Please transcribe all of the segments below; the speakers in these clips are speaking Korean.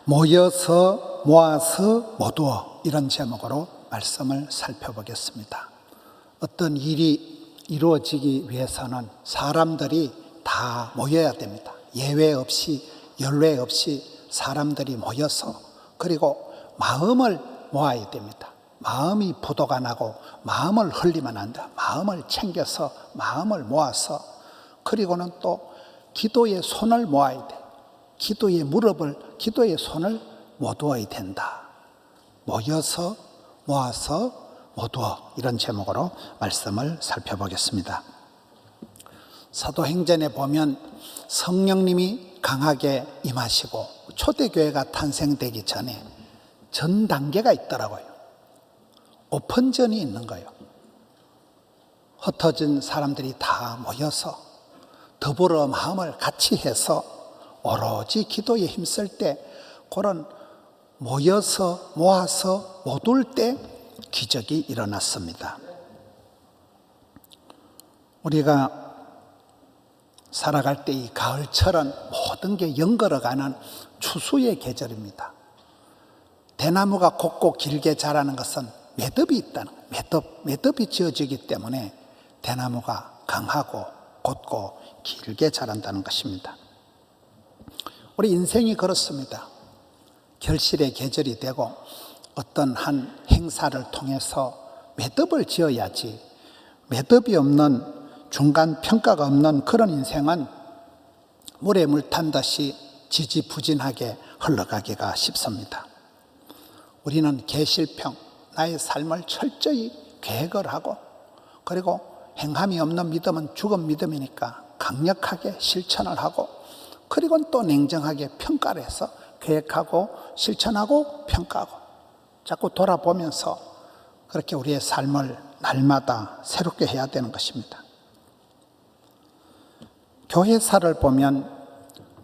모여서 모아서 모두어, 이런 제목으로 말씀을 살펴보겠습니다. 어떤 일이 이루어지기 위해서는 사람들이 다 모여야 됩니다. 예외 없이 연례 없이 사람들이 모여서, 그리고 마음을 모아야 됩니다. 마음이 부도가 나고 마음을 흘리면 안 돼. 마음을 챙겨서 마음을 모아서, 그리고는 또 기도의 손을 모아야 돼. 기도의 무릎을, 기도의 손을 모두어야 된다. 모여서 모아서 모두어, 이런 제목으로 말씀을 살펴보겠습니다. 사도행전에 보면 성령님이 강하게 임하시고 초대교회가 탄생되기 전에 전 단계가 있더라고요. 오픈전이 있는 거예요. 흩어진 사람들이 다 모여서 더불어 마음을 같이 해서 오로지 기도에 힘쓸 때, 그런 모여서 모아서 못 올 때 기적이 일어났습니다. 우리가 살아갈 때 이 가을철은 모든 게 연걸어가는 추수의 계절입니다. 대나무가 곱고 길게 자라는 것은 매듭이 있다는 거예요. 매듭이 지어지기 때문에 대나무가 강하고 곧고 길게 자란다는 것입니다. 우리 인생이 그렇습니다. 결실의 계절이 되고 어떤 한 행사를 통해서 매듭을 지어야지, 매듭이 없는, 중간 평가가 없는 그런 인생은 물에 물 탄 듯이 지지부진하게 흘러가기가 쉽습니다. 우리는 계실평, 나의 삶을 철저히 계획을 하고, 그리고 행함이 없는 믿음은 죽은 믿음이니까 강력하게 실천을 하고, 그리고 또 냉정하게 평가를 해서 계획하고 실천하고 평가하고, 자꾸 돌아보면서 그렇게 우리의 삶을 날마다 새롭게 해야 되는 것입니다. 교회사를 보면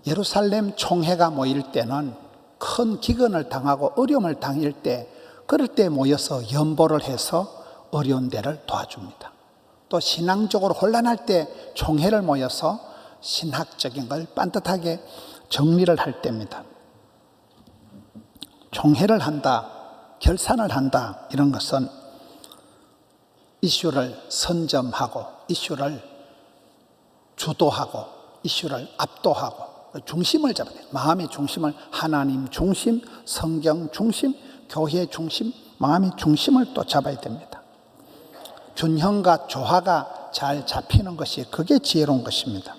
예루살렘 총회가 모일 때는 큰 기근을 당하고 어려움을 당할 때, 그럴 때 모여서 연보를 해서 어려운 데를 도와줍니다. 또 신앙적으로 혼란할 때 총회를 모여서 신학적인 걸 반듯하게 정리를 할 때입니다. 총회를 한다, 결산을 한다, 이런 것은 이슈를 선점하고, 이슈를 주도하고, 이슈를 압도하고, 중심을 잡아야 돼요. 마음의 중심을 하나님 중심, 성경 중심, 교회 중심, 마음의 중심을 또 잡아야 됩니다. 균형과 조화가 잘 잡히는 것이, 그게 지혜로운 것입니다.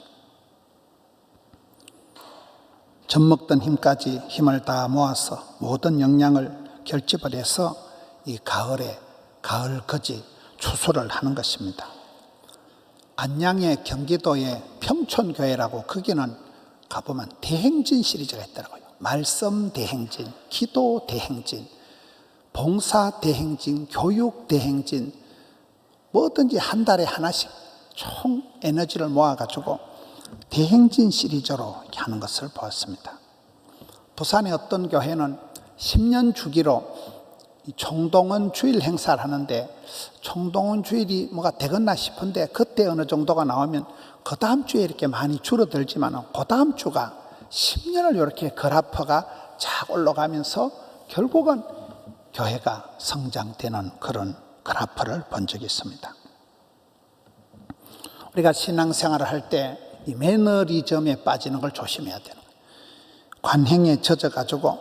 젖먹던 힘까지 힘을 다 모아서 모든 역량을 결집을 해서 이 가을에 가을거지 추수를 하는 것입니다. 안양의 경기도의 평촌교회라고, 거기는 가보면 대행진 시리즈가 있더라고요. 말씀 대행진, 기도 대행진, 봉사 대행진, 교육 대행진, 뭐든지 한 달에 하나씩 총 에너지를 모아가지고 대행진 시리즈로 하는 것을 보았습니다. 부산의 어떤 교회는 10년 주기로 총동원 주일 행사를 하는데, 총동원 주일이 뭐가 되겠나 싶은데 그때 어느 정도가 나오면 그 다음 주에 이렇게 많이 줄어들지만 그 다음 주가 10년을 이렇게 그래프가 쫙 올라가면서 결국은 교회가 성장되는 그런 그래프를 본 적이 있습니다. 우리가 신앙생활을 할 때 이 매너리즘에 빠지는 걸 조심해야 되는 거예요. 관행에 젖어가지고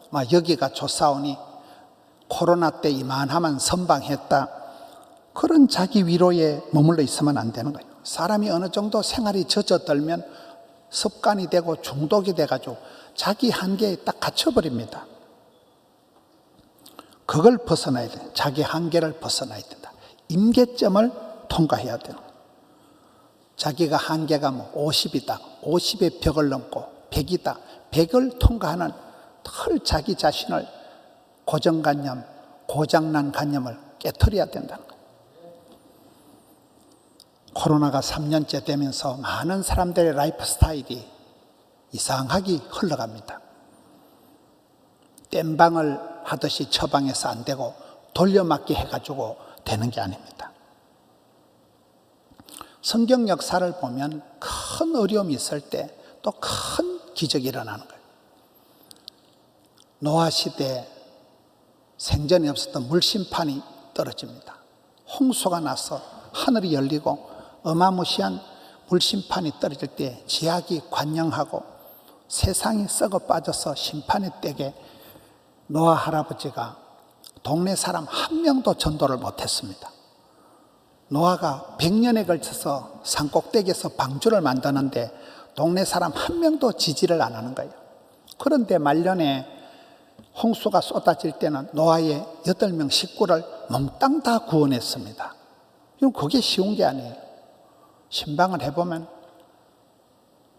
막 여기가 좋사오니 코로나 때 이만하면 선방했다, 그런 자기 위로에 머물러 있으면 안 되는 거예요. 사람이 어느 정도 생활이 젖어들면 습관이 되고 중독이 돼가지고 자기 한계에 딱 갇혀버립니다. 그걸 벗어나야 돼. 자기 한계를 벗어나야 된다. 임계점을 통과해야 되는 거예요. 자기가 한계가 뭐 50이다, 50의 벽을 넘고 100이다, 100을 통과하는 털 자기 자신을, 고정관념, 고장난 관념을 깨트려야 된다는 거예요. 코로나가 3년째 되면서 많은 사람들의 라이프 스타일이 이상하게 흘러갑니다. 땜방을 하듯이 처방해서 안 되고 돌려막기 해가지고 되는 게 아닙니다. 성경 역사를 보면 큰 어려움이 있을 때 또 큰 기적이 일어나는 거예요. 노아 시대에 생전에 없었던 물심판이 떨어집니다. 홍수가 나서 하늘이 열리고 어마무시한 물심판이 떨어질 때 지약이 관영하고 세상이 썩어 빠져서 심판의 때에 노아 할아버지가 동네 사람 한 명도 전도를 못했습니다. 노아가 100년에 걸쳐서 산꼭대기에서 방주를 만드는데 동네 사람 한 명도 지지를 안 하는 거예요. 그런데 말년에 홍수가 쏟아질 때는 노아의 8명 식구를 몽땅 다 구원했습니다. 그게 쉬운 게 아니에요. 신방을 해보면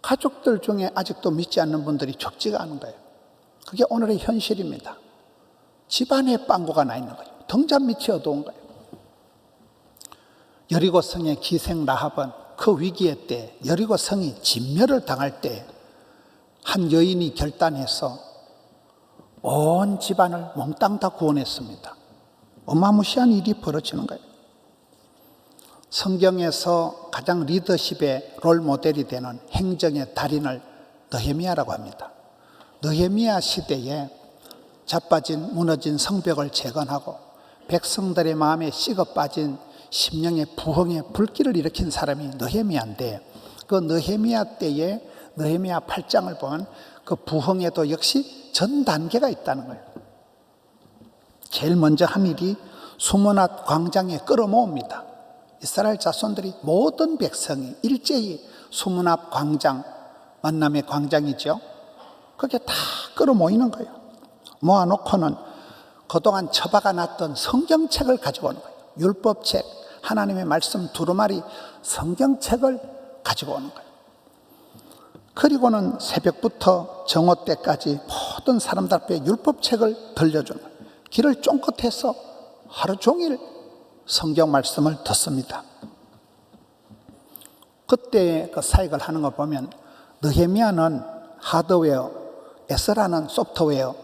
가족들 중에 아직도 믿지 않는 분들이 적지가 않은 거예요. 그게 오늘의 현실입니다. 집안에 빵꾸가 나 있는 거예요. 등잔 밑이 어두운 거예요. 여리고성의 기생 라합은 그 위기의 때, 여리고성이 진멸을 당할 때 한 여인이 결단해서 온 집안을 몽땅 다 구원했습니다. 어마무시한 일이 벌어지는 거예요. 성경에서 가장 리더십의 롤 모델이 되는 행정의 달인을 느헤미야라고 합니다. 느헤미야 시대에 자빠진 무너진 성벽을 재건하고 백성들의 마음에 식어 빠진 심령의 부흥의 불길을 일으킨 사람이 느헤미야인데, 그 느헤미야 때에 느헤미야 8장을 보면 그 부흥에도 역시 전 단계가 있다는 거예요. 제일 먼저 한 일이 수문앞 광장에 끌어모읍니다. 이스라엘 자손들이 모든 백성이 일제히 수문앞 광장, 만남의 광장이죠. 그게 다 끌어모이는 거예요. 모아놓고는 그동안 처박아 놨던 성경책을 가지고 오는 거예요. 율법책, 하나님의 말씀 두루마리 성경책을 가지고 오는 거예요. 그리고는 새벽부터 정오 때까지 모든 사람들 앞에 율법책을 들려주는 거예요. 길을 쫑긋해서 하루 종일 성경 말씀을 듣습니다. 그때 그 사역을 하는 거 보면 느헤미야는 하드웨어, 에스라는 소프트웨어,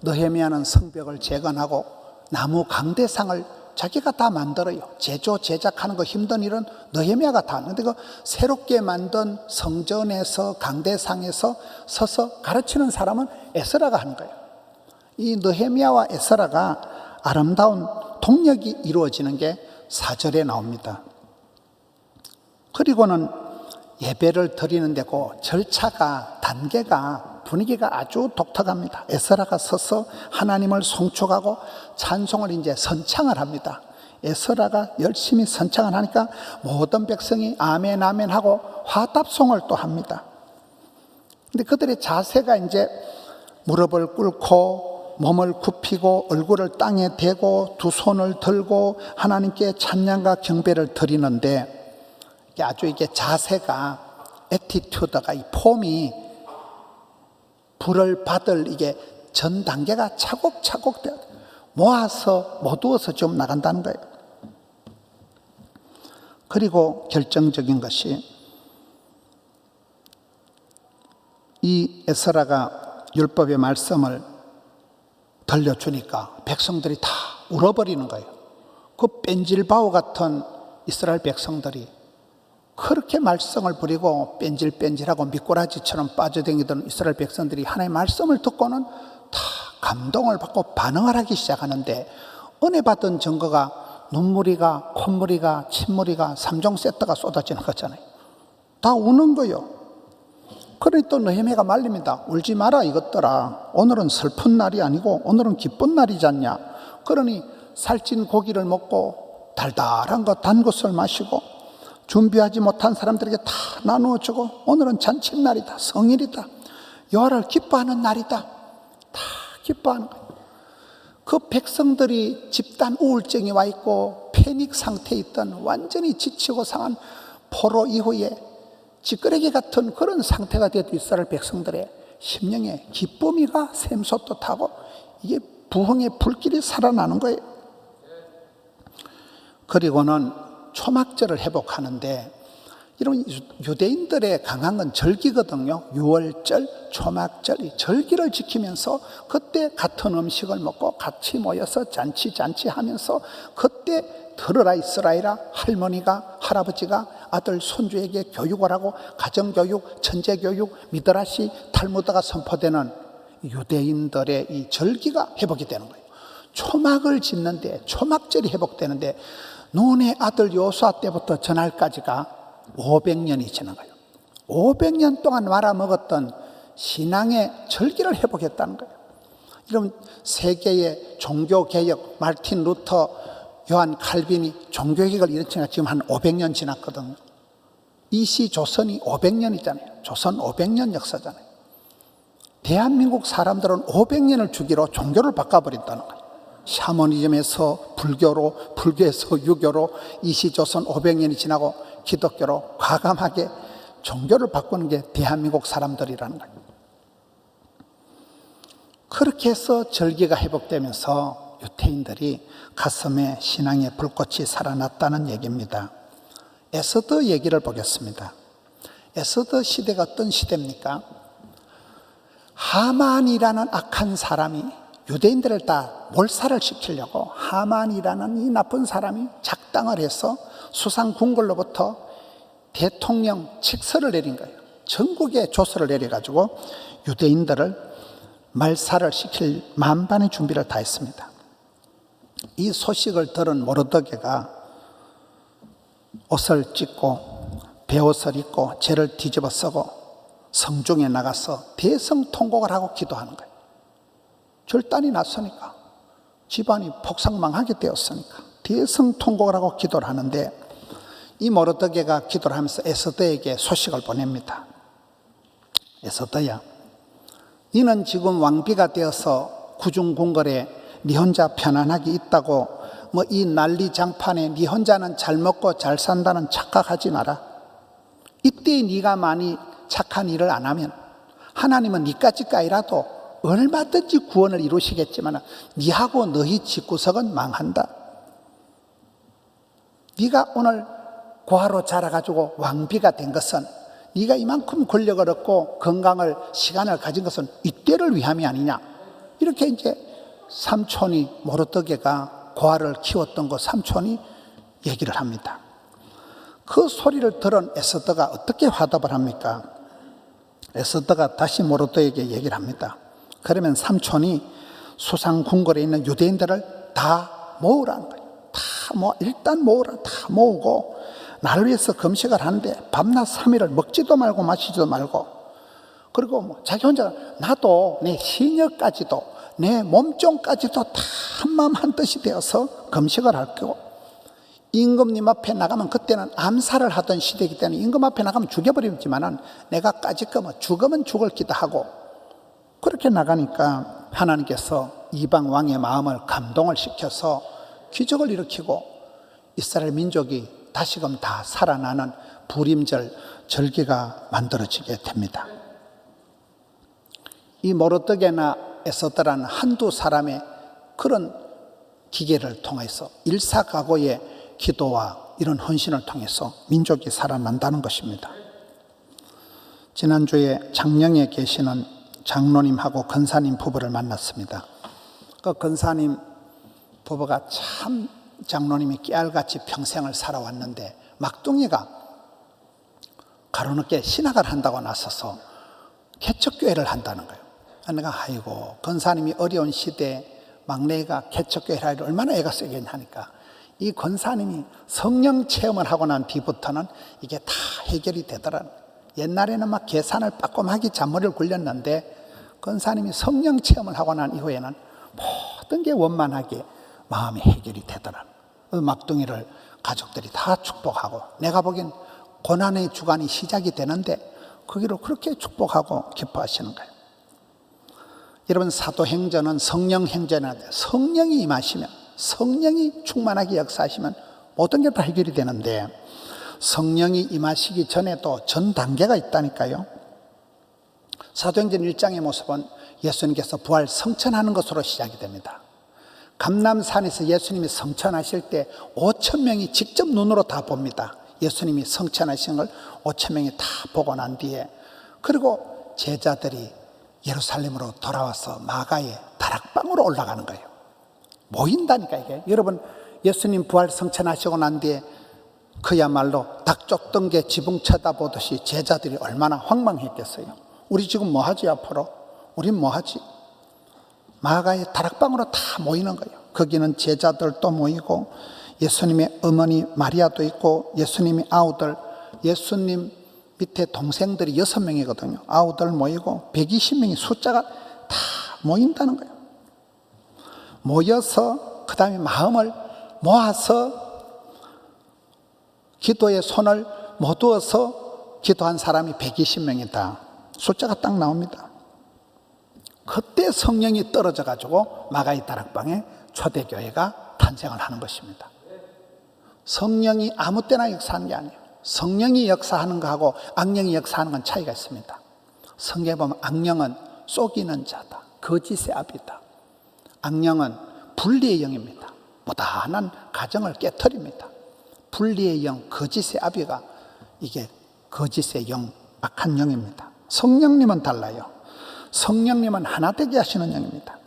느헤미야는 성벽을 재건하고 나무 강대상을 자기가 다 만들어요. 제작하는 거 힘든 일은 느헤미야가 다 하는데, 그 새롭게 만든 성전에서 강대상에서 서서 가르치는 사람은 에스라가 하는 거예요. 이 느헤미야와 에스라가 아름다운 동력이 이루어지는 게 4절에 나옵니다. 그리고는 예배를 드리는데 그 절차가, 단계가, 분위기가 아주 독특합니다. 에스라가 서서 하나님을 송축하고 찬송을 이제 선창을 합니다. 에스라가 열심히 선창을 하니까 모든 백성이 아멘 아멘 하고 화답송을 또 합니다. 근데 그들의 자세가 이제 무릎을 꿇고 몸을 굽히고 얼굴을 땅에 대고 두 손을 들고 하나님께 찬양과 경배를 드리는데, 이게 아주 이게 자세가, 애티튜드가, 이 폼이 불을 받을 이게 전 단계가 차곡차곡 모아서 못 두어서 좀 나간다는 거예요. 그리고 결정적인 것이 이 에스라가 율법의 말씀을 들려주니까 백성들이 다 울어버리는 거예요. 그 뺀질바오 같은 이스라엘 백성들이 그렇게 말썽을 부리고 뺀질뺀질하고 미꾸라지처럼 빠져다니던 이스라엘 백성들이 하나님의 말씀을 듣고는 다 감동을 받고 반응을 하기 시작하는데, 은혜 받은 증거가 눈물이가, 콧물이가, 침물이가 3종 세트가 쏟아지는 거잖아요. 다 우는 거예요. 그러니 또 느헤미야가 말립니다. 울지 마라 이것들아, 오늘은 슬픈 날이 아니고 오늘은 기쁜 날이지 않냐. 그러니 살찐 고기를 먹고 달달한 거 단 것을 마시고 준비하지 못한 사람들에게 다 나누어주고, 오늘은 잔칫날이다, 성일이다, 여호와를 기뻐하는 날이다, 다 기뻐하는 거예요. 그 백성들이 집단 우울증이 와 있고 패닉 상태에 있던, 완전히 지치고 상한 포로 이후에 찌끄레기 같은 그런 상태가 되었던 이스라엘 백성들의 심령에 기쁨이가 샘솟도 타고 이게 부흥의 불길이 살아나는 거예요. 그리고는 초막절을 회복하는데, 이런 유대인들의 강한 건 절기거든요. 유월절, 초막절, 이 절기를 지키면서 그때 같은 음식을 먹고 같이 모여서 잔치하면서, 그때 들으라 이스라엘아, 할머니가, 할아버지가 아들 손주에게 교육을 하고 가정교육, 천재교육, 미드라시, 탈무드가 선포되는 유대인들의 이 절기가 회복이 되는 거예요. 초막을 짓는데, 초막절이 회복되는데 눈의 아들 여호수아 때부터 전날까지가 500년이 지난 거예요. 500년 동안 말아먹었던 신앙의 절기를 회복했다는 거예요. 여러분, 세계의 종교개혁, 마르틴 루터, 요한 칼빈이 종교개혁을 일으킨 지가 지금 한 500년 지났거든요. 이 시 조선이 500년이잖아요. 조선 500년 역사잖아요. 대한민국 사람들은 500년을 주기로 종교를 바꿔버린다는 거예요. 샤머니즘에서 불교로, 불교에서 유교로, 이 시 조선 500년이 지나고 기독교로 과감하게 종교를 바꾸는 게 대한민국 사람들이라는 거예요. 그렇게 해서 절기가 회복되면서 유태인들이 가슴에 신앙의 불꽃이 살아났다는 얘기입니다. 에스더 얘기를 보겠습니다. 에스더 시대가 어떤 시대입니까? 하만이라는 악한 사람이 유대인들을 다 몰살을 시키려고 하만이라는 이 나쁜 사람이 작당을 해서 수상궁궐로부터 대통령 칙서를 내린 거예요. 전국에 조서를 내려가지고 유대인들을 말살을 시킬 만반의 준비를 다 했습니다. 이 소식을 들은 모르드게가 옷을 찢고 베옷을 입고 죄를 뒤집어 쓰고 성중에 나가서 대성통곡을 하고 기도하는 거예요. 결단이 났으니까, 집안이 폭삭망하게 되었으니까 대성통곡을 하고 기도를 하는데, 이 모르드게가 기도를 하면서 에스더에게 소식을 보냅니다. 에스더야, 너는 지금 왕비가 되어서 구중궁궐에 네 혼자 편안하게 있다고 뭐 이 난리장판에 네 혼자는 잘 먹고 잘 산다는 착각하지 마라. 이때 네가 많이 착한 일을 안 하면 하나님은 네까지까지라도 얼마든지 구원을 이루시겠지만 네하고 너희 집구석은 망한다. 네가 오늘 고아로 자라가지고 왕비가 된 것은, 네가 이만큼 권력을 얻고 건강을, 시간을 가진 것은 이때를 위함이 아니냐. 이렇게 이제 삼촌이, 모르드게가 고아를 키웠던 그 삼촌이 얘기를 합니다. 그 소리를 들은 에스더가 어떻게 화답을 합니까? 에스더가 다시 모르드게에게 얘기를 합니다. 그러면 삼촌이 수상궁궐에 있는 유대인들을 다 모으라는 거예요. 일단 모으라. 다 모으고 나를 위해서 금식을 하는데 밤낮 3일을 먹지도 말고 마시지도 말고, 그리고 자기 혼자 나도 내 시녀까지도 내 몸종까지도 다 한마음 한뜻이 되어서 금식을 할 거고, 임금님 앞에 나가면, 그때는 암살을 하던 시대이기 때문에 임금 앞에 나가면 죽여버리지만은 내가 까짓 거면 죽으면 죽을 기도 하고, 그렇게 나가니까 하나님께서 이방 왕의 마음을 감동을 시켜서 기적을 일으키고 이스라엘 민족이 다시금 다 살아나는 부림절 절기가 만들어지게 됩니다. 이 모르드게나 에스더라는 한두 사람의 그런 기계를 통해서 일사각오의 기도와 이런 헌신을 통해서 민족이 살아난다는 것입니다. 지난주에 장령에 계시는 장로님하고 권사님 부부를 만났습니다. 그 권사님 부부가 참 장로님이 깨알같이 평생을 살아왔는데 막둥이가 가로늦게 신학을 한다고 나서서 개척교회를 한다는 거예요. 내가 아이고, 권사님이 어려운 시대에 막내가 개척교회를 하기를 얼마나 애가 쓰겠냐 하니까, 이 권사님이 성령 체험을 하고 난 뒤부터는 이게 다 해결이 되더라는 거예요. 옛날에는 막 계산을 빠꼼하게 잔머리를 굴렸는데 권사님이 성령 체험을 하고 난 이후에는 모든 게 원만하게 마음이 해결이 되더라는 거예요. 그 막둥이를 가족들이 다 축복하고, 내가 보기엔 고난의 주간이 시작이 되는데 거기로 그렇게 축복하고 기뻐하시는 거예요. 여러분, 사도행전은 성령행전인데 성령이 임하시면, 성령이 충만하게 역사하시면 모든 게 다 해결이 되는데, 성령이 임하시기 전에도 전 단계가 있다니까요. 사도행전 1장의 모습은 예수님께서 부활 성천하는 것으로 시작이 됩니다. 감람산에서 예수님이 성천하실 때 5,000명이 직접 눈으로 다 봅니다. 예수님이 성천하신 걸 5,000명이 다 보고 난 뒤에, 그리고 제자들이 예루살렘으로 돌아와서 마가의 다락방으로 올라가는 거예요. 모인다니까 이게. 여러분, 예수님 부활 성천하시고 난 뒤에 그야말로 닭 쫓던 게 지붕 쳐다보듯이 제자들이 얼마나 황망했겠어요. 우리 지금 뭐 하지 앞으로? 우린 뭐하지? 마가의 다락방으로 다 모이는 거예요. 거기는 제자들도 모이고 예수님의 어머니 마리아도 있고 예수님의 아우들, 예수님 밑에 동생들이 6명이거든요. 아우들 모이고 120명의 숫자가 다 모인다는 거예요. 모여서 그 다음에 마음을 모아서 기도에 손을 모두어서 기도한 사람이 120명이다. 숫자가 딱 나옵니다. 그때 성령이 떨어져 가지고 마가의 다락방에 초대교회가 탄생을 하는 것입니다. 성령이 아무 때나 역사하는 게 아니에요. 성령이 역사하는 거하고 악령이 역사하는 건 차이가 있습니다. 성경에 보면 악령은 속이는 자다, 거짓의 아비다. 악령은 분리의 영입니다. 무단한 가정을 깨트립니다. 분리의 영, 거짓의 아비가 이게 거짓의 영, 악한 영입니다. 성령님은 달라요. 성령님은 하나 되게 하시는 영입니다.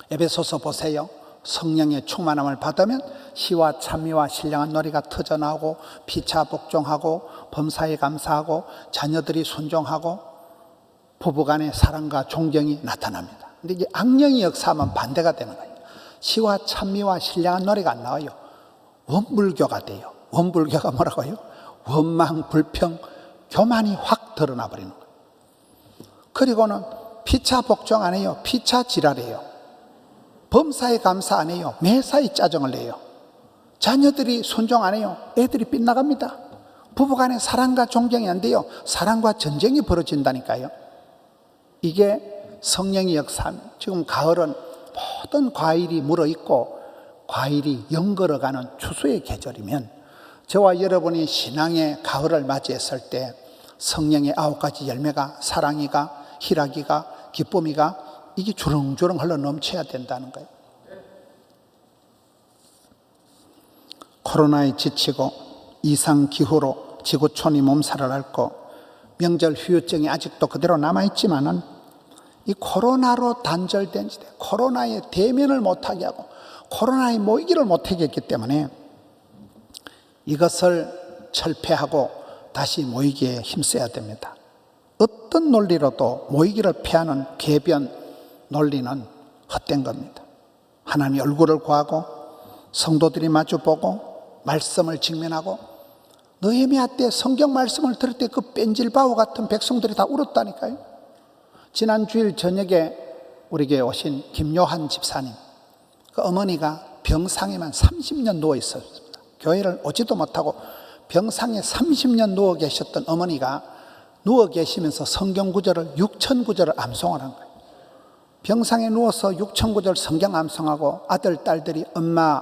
에베소서 보세요. 성령의 충만함을 받으면 시와 찬미와 신령한 노래가 터져나오고 피차 복종하고 범사에 감사하고 자녀들이 순종하고 부부간의 사랑과 존경이 나타납니다. 근데 이게 악령이 역사하면 반대가 되는 거예요. 시와 찬미와 신령한 노래가 안 나와요. 원불교가 돼요. 원불교가 뭐라고요? 원망, 불평, 교만이 확 드러나 버리는 거예요. 그리고는 피차 복종 안 해요. 피차 지랄해요. 범사에 감사 안 해요. 매사에 짜증을 내요. 자녀들이 순종 안 해요. 애들이 빗나갑니다. 부부간에 사랑과 존경이 안 돼요. 사랑과 전쟁이 벌어진다니까요. 이게 성령의 역사입니다. 지금 가을은 모든 과일이 물어있고 과일이 연걸어가는 추수의 계절이면 저와 여러분이 신앙의 가을을 맞이했을 때 성령의 9가지 열매가 사랑이가 희락이가 기쁨이가 이게 주렁주렁 흘러 넘쳐야 된다는 거예요. 코로나에 지치고 이상기후로 지구촌이 몸살을 앓고 명절 후유증이 아직도 그대로 남아있지만은 이 코로나로 단절된 시대, 코로나에 대면을 못하게 하고 코로나에 모이기를 못하게 했기 때문에 이것을 철폐하고 다시 모이기에 힘써야 됩니다. 어떤 논리로도 모이기를 피하는 궤변 논리는 헛된 겁니다. 하나님의 얼굴을 구하고 성도들이 마주보고 말씀을 직면하고 느헤미야 때 성경 말씀을 들을 때 그 뺀질바오 같은 백성들이 다 울었다니까요. 지난 주일 저녁에 우리에게 오신 김요한 집사님, 그 어머니가 병상에만 30년 누워 있었습니다. 교회를 오지도 못하고 병상에 30년 누워 계셨던 어머니가 누워 계시면서 성경 구절을 6천 구절을 암송을 한 거예요. 병상에 누워서 6천 구절 성경 암송하고 아들, 딸들이 엄마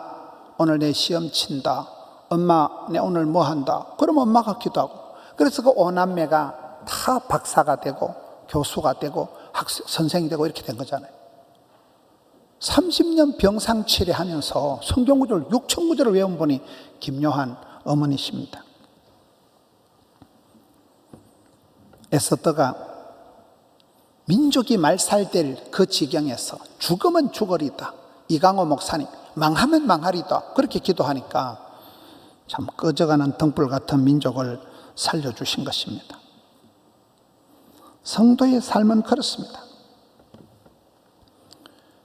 오늘 내 시험 친다. 엄마 내 오늘 뭐 한다. 그러면 엄마가 기도하고, 그래서 그 오남매가 다 박사가 되고 교수가 되고 선생이 되고 이렇게 된 거잖아요. 30년 병상 치료하면서 성경 구절 6천 구절을 외운 분이 김요한 어머니십니다. 에스더가 민족이 말살될 그 지경에서 죽으면 죽으리다, 이강호 목사님 망하면 망하리다, 그렇게 기도하니까 참 꺼져가는 등불 같은 민족을 살려주신 것입니다. 성도의 삶은 그렇습니다.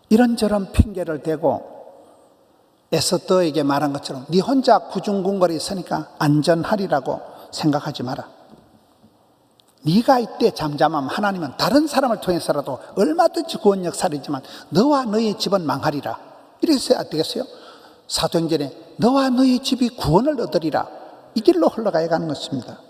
이런저런 핑계를 대고 에스더에게 말한 것처럼 네 혼자 구중궁궐에 있으니까 안전하리라고 생각하지 마라. 네가 이때 잠잠하면 하나님은 다른 사람을 통해서라도 얼마든지 구원 역사이지만 너와 너의 집은 망하리라. 이래서 안 되겠어요? 사도행전에 너와 너의 집이 구원을 얻으리라, 이 길로 흘러가야 하는 것입니다.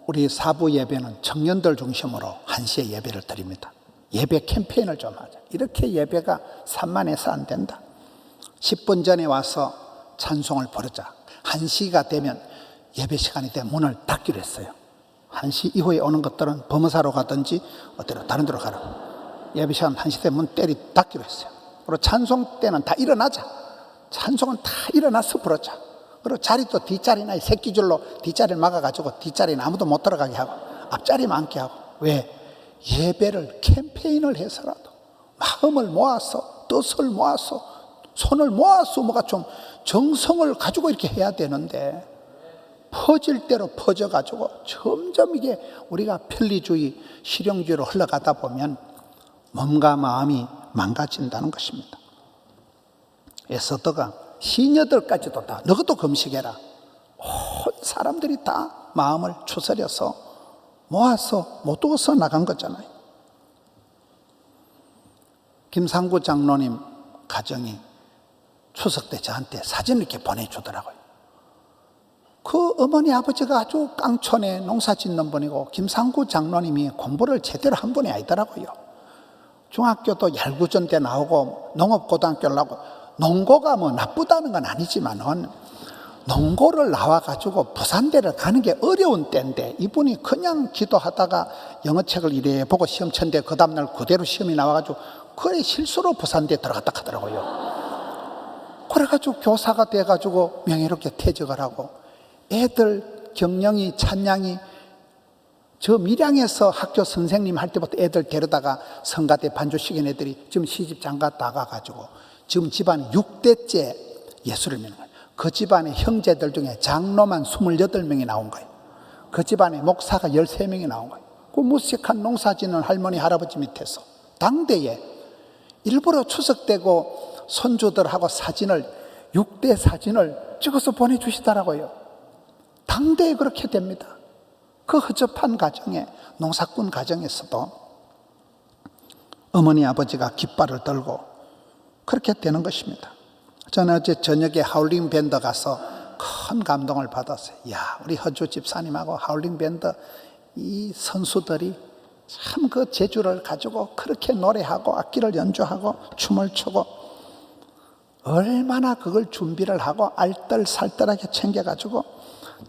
우리 사부 예배는 청년들 중심으로 1시에 예배를 드립니다. 예배 캠페인을 좀 하자. 이렇게 예배가 산만해서 안 된다. 10분 전에 와서 찬송을 부르자. 1시가 되면 예배 시간이 되면 문을 닫기로 했어요. 1시 이후에 오는 것들은 범사로 가든지 어디로 다른 데로 가라. 예배 시간 1시 되면 문 닫기로 했어요. 그리고 찬송 때는 다 일어나자. 찬송은 다 일어나서 부르자. 그리고 자리도 뒷자리나 새끼줄로 뒷자리를 막아가지고 뒷자리는 아무도 못 들어가게 하고 앞자리만 앉게 하고. 왜? 예배를 캠페인을 해서라도 마음을 모아서 뜻을 모아서 손을 모아서 뭐가 좀 정성을 가지고 이렇게 해야 되는데 퍼질 대로 퍼져가지고 점점 이게 우리가 편리주의, 실용주의로 흘러가다 보면 몸과 마음이 망가진다는 것입니다. 에스더가 시녀들까지도 다 너희도 금식해라. 온 사람들이 다 마음을 추스려서 모아서 못 두어서 나간 거잖아요. 김상구 장로님 가정이 추석 때 저한테 사진을 이렇게 보내주더라고요. 그 어머니 아버지가 아주 깡촌에 농사 짓는 분이고 김상구 장로님이 공부를 제대로 한 분이 아니더라고요. 중학교도 얄구전 때 나오고 농업고등학교를 나오고, 농고가 뭐 나쁘다는 건 아니지만은 농고를 나와가지고 부산대를 가는 게 어려운 때인데 이분이 그냥 기도하다가 영어책을 이래 보고 시험 쳤는데 그 다음날 그대로 시험이 나와가지고 그래 실수로 부산대 들어갔다 하더라고요. 그래가지고 교사가 돼가지고 명예롭게 퇴직을 하고, 애들 경영이 찬양이 저 밀양에서 학교 선생님 할 때부터 애들 데려다가 성가대 반주 시킨 애들이 지금 시집 장가 나가가지고 지금 집안이 6대째 예수를 믿는 거예요. 그 집안의 형제들 중에 장로만 28명이 나온 거예요. 그 집안에 목사가 13명이 나온 거예요. 그 무식한 농사 짓는 할머니 할아버지 밑에서 당대에 일부러 추석되고 손주들하고 사진을 6대 사진을 찍어서 보내주시더라고요. 당대에 그렇게 됩니다. 그 허접한 가정에, 농사꾼 가정에서도 어머니 아버지가 깃발을 들고 그렇게 되는 것입니다. 저는 어제 저녁에 하울링 밴드 가서 큰 감동을 받았어요. 야, 우리 허주 집사님하고 하울링 밴드 이 선수들이 참 그 재주를 가지고 그렇게 노래하고 악기를 연주하고 춤을 추고 얼마나 그걸 준비를 하고 알뜰살뜰하게 챙겨가지고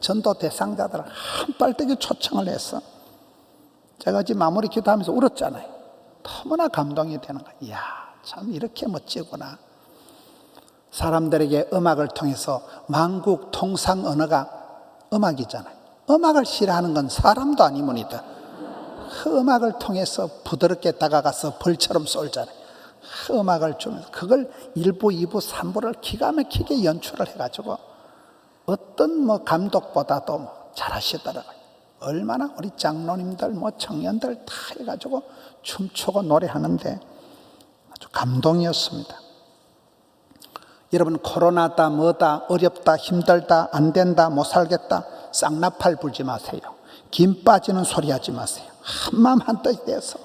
전도 대상자들을 한 발뜨기 초청을 해서 제가 지금 마무리 기도하면서 울었잖아요. 너무나 감동이 되는 거예요. 이야, 참 이렇게 멋지구나. 사람들에게 음악을 통해서 만국 통상 언어가 음악이잖아요. 음악을 싫어하는 건 사람도 아니문이다. 그 음악을 통해서 부드럽게 다가가서 벌처럼 쏠잖아요. 그 음악을 주면서 그걸 1부, 2부, 3부를 기가 막히게 연출을 해가지고 어떤 감독보다도 잘하시더라고요. 얼마나 우리 장로님들, 청년들 다 해가지고 춤추고 노래하는데 아주 감동이었습니다. 여러분, 코로나다, 뭐다, 어렵다, 힘들다, 안 된다, 못 살겠다, 쌍나팔 불지 마세요. 김 빠지는 소리 하지 마세요. 한마음 한뜻이 돼서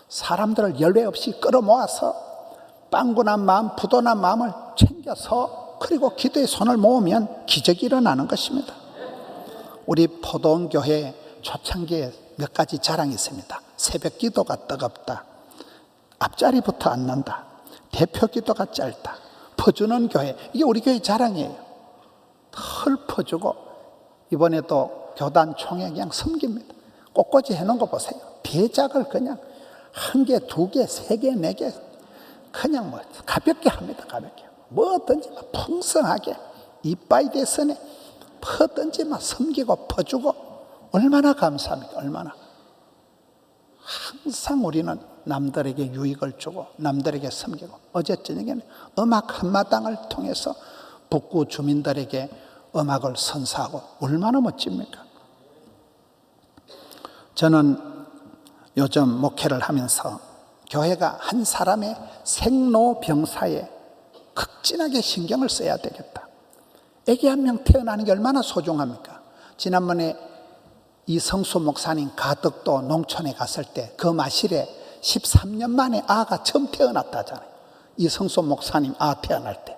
사람들을 열외 없이 끌어모아서 빵군한 마음, 부도난 마음을 챙겨서 그리고 기도의 손을 모으면 기적이 일어나는 것입니다. 우리 포도원교회 초창기에 몇 가지 자랑이 있습니다. 새벽 기도가 뜨겁다, 앞자리부터 안 난다, 대표 기도가 짧다, 퍼주는 교회, 이게 우리 교회 자랑이에요. 털 퍼주고 이번에도 교단 총회 그냥 섬깁니다. 꽃꽂이 해놓은 거 보세요. 대작을 그냥 1개, 2개, 3개, 4개 그냥 가볍게 합니다. 가볍게. 뭐든지 풍성하게 이빠이 대선에 퍼든지 섬기고 퍼주고 얼마나 감사합니까? 얼마나. 항상 우리는 남들에게 유익을 주고 남들에게 섬기고, 어제 저녁에는 음악 한마당을 통해서 북구 주민들에게 음악을 선사하고 얼마나 멋집니까? 저는 요즘 목회를 하면서 교회가 한 사람의 생로병사에 극진하게 신경을 써야 되겠다. 애기 한 명 태어나는 게 얼마나 소중합니까? 지난번에 이 성수 목사님 가덕도 농촌에 갔을 때 그 마실에 13년 만에 아가 처음 태어났다잖아요. 이 성수 목사님 아 태어날 때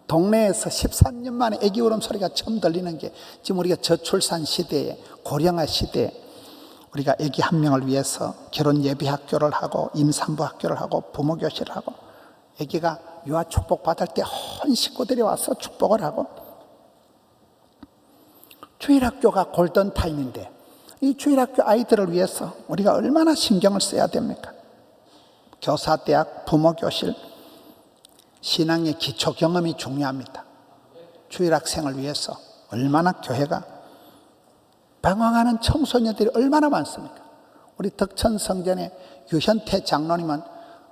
동네에서 13년 만에 애기 울음소리가 처음 들리는 게, 지금 우리가 저출산 시대에, 고령화 시대에 우리가 애기 한 명을 위해서 결혼 예비 학교를 하고 임산부 학교를 하고 부모 교실을 하고, 애기가 유아 축복 받을 때 온 식구들이 와서 축복을 하고, 주일학교가 골든타임인데 이 주일학교 아이들을 위해서 우리가 얼마나 신경을 써야 됩니까? 교사대학, 부모교실, 신앙의 기초 경험이 중요합니다. 주일학생을 위해서 얼마나 교회가, 방황하는 청소년들이 얼마나 많습니까? 우리 덕천성전의 유현태 장로님은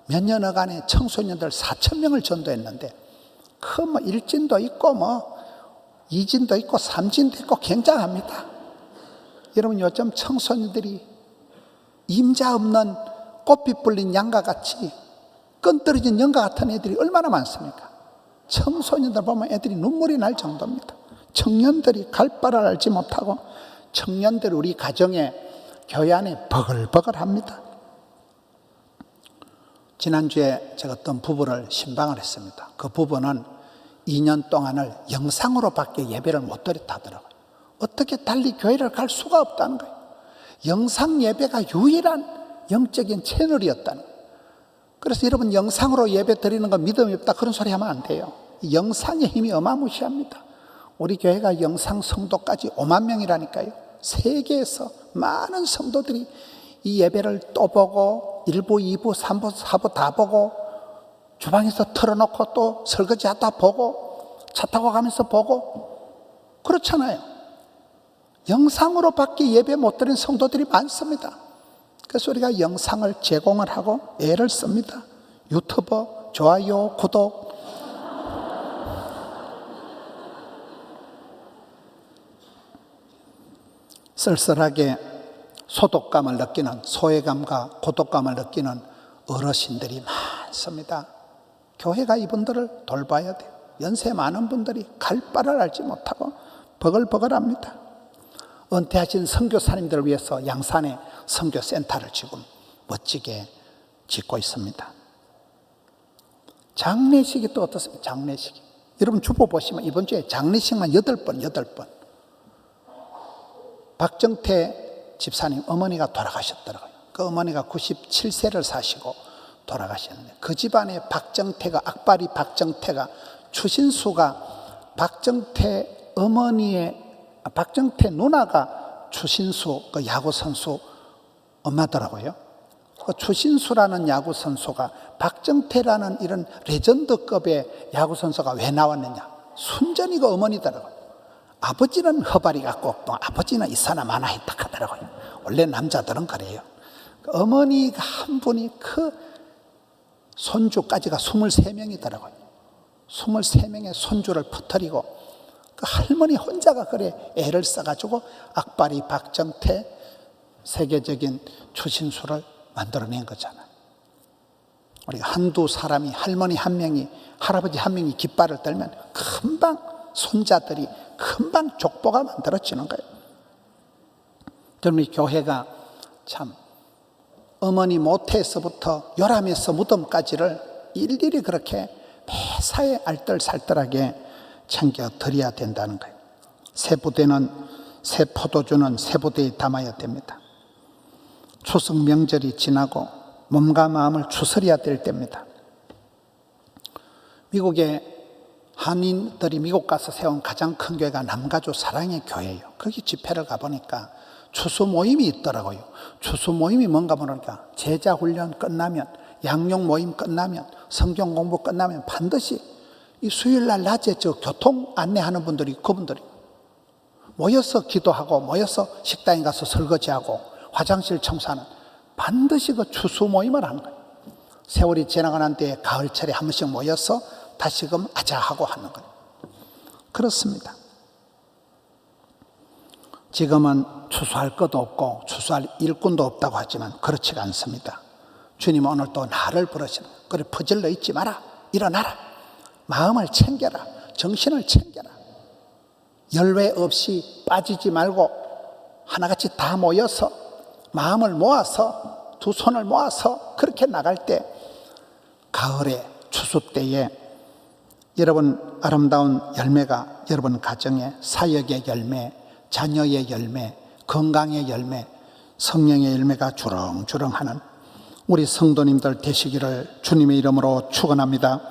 몇 년여간에 청소년들 4,000명을 전도했는데 그 일진도 있고 2진도 있고 3진도 있고 굉장합니다. 여러분, 요즘 청소년들이 임자 없는 꽃빛 불린 양과 같이 끈 떨어진 영과 같은 애들이 얼마나 많습니까? 청소년들 보면 애들이 눈물이 날 정도입니다. 청년들이 갈 바를 알지 못하고 청년들이 우리 가정에 교회 안에 버글버글합니다. 지난주에 제가 어떤 부부를 신방을 했습니다. 그 부부는 2년 동안을 영상으로밖에 예배를 못 드렸다 하더라고요. 어떻게 달리 교회를 갈 수가 없다는 거예요. 영상 예배가 유일한 영적인 채널이었다는 거예요. 그래서 여러분, 영상으로 예배 드리는 건 믿음이 없다 그런 소리 하면 안 돼요. 영상의 힘이 어마무시합니다. 우리 교회가 영상 성도까지 5만 명이라니까요. 세계에서 많은 성도들이 이 예배를 또 보고 1부, 2부, 3부, 4부 다 보고 주방에서 틀어놓고 또 설거지하다 보고 차 타고 가면서 보고 그렇잖아요. 영상으로밖에 예배 못 드리는 성도들이 많습니다. 그래서 우리가 영상을 제공을 하고 애를 씁니다. 유튜브, 좋아요, 구독. 쓸쓸하게 소독감을 느끼는, 소외감과 고독감을 느끼는 어르신들이 많습니다. 교회가 이분들을 돌봐야 돼요. 연세 많은 분들이 갈 바를 알지 못하고 버글버글합니다. 은퇴하신 선교사님들을 위해서 양산에 선교센터를 지금 멋지게 짓고 있습니다. 장례식이 또 어떻습니까? 장례식이. 여러분, 주보 보시면 이번 주에 장례식만 8번. 박정태 집사님 어머니가 돌아가셨더라고요. 그 어머니가 97세를 사시고 돌아가셨는데 그 집안에 박정태가, 악바리 박정태가, 추신수가 박정태 어머니의, 박정태 누나가 추신수 그 야구선수 엄마더라고요. 그 추신수라는 야구선수가 박정태라는 이런 레전드급의 야구선수가 왜 나왔느냐? 순전히 그 어머니더라고요. 아버지는 허발이 같고 또 아버지는 이사나 마나 했다 하더라고요. 원래 남자들은 그래요. 그 어머니가 한 분이 그 손주까지가 23명이더라고요. 23명의 손주를 퍼뜨리고 그 할머니 혼자가 그래 애를 써가지고 악바리 박정태 세계적인 추신수를 만들어낸 거잖아요. 우리가 한두 사람이, 할머니 한 명이, 할아버지 한 명이 깃발을 들면 금방 손자들이 금방 족보가 만들어지는 거예요. 그럼 이 교회가 참 어머니 모태에서부터 요람에서 무덤까지를 일일이 그렇게 매사에 알뜰살뜰하게 챙겨 드려야 된다는 거예요. 새 부대는, 새 포도주는 새 부대에 담아야 됩니다. 추석 명절이 지나고 몸과 마음을 추스려야 될 때입니다. 미국의 한인들이 미국 가서 세운 가장 큰 교회가 남가주 사랑의 교회예요. 거기 집회를 가보니까 추수 모임이 있더라고요. 추수 모임이 뭔가 모르니까 제자 훈련 끝나면, 양육 모임 끝나면, 성경 공부 끝나면 반드시 이 수요일날 낮에 저 교통 안내하는 분들이, 그분들이 모여서 기도하고 모여서 식당에 가서 설거지하고 화장실 청소하는, 반드시 그 추수 모임을 하는 거예요. 세월이 지나가는 데에 가을철에 한 번씩 모여서 다시금 아자하고 하는 거예요. 그렇습니다. 지금은 추수할 것도 없고 추수할 일꾼도 없다고 하지만 그렇지가 않습니다. 주님은 오늘 또 나를 부르시는 거예요. 그래, 퍼질러 있지 마라. 일어나라. 마음을 챙겨라. 정신을 챙겨라. 열외 없이 빠지지 말고 하나같이 다 모여서 마음을 모아서 두 손을 모아서 그렇게 나갈 때, 가을에 추수 때에 여러분 아름다운 열매가 여러분 가정에, 사역의 열매, 자녀의 열매, 건강의 열매, 성령의 열매가 주렁주렁하는 우리 성도님들 되시기를 주님의 이름으로 축원합니다.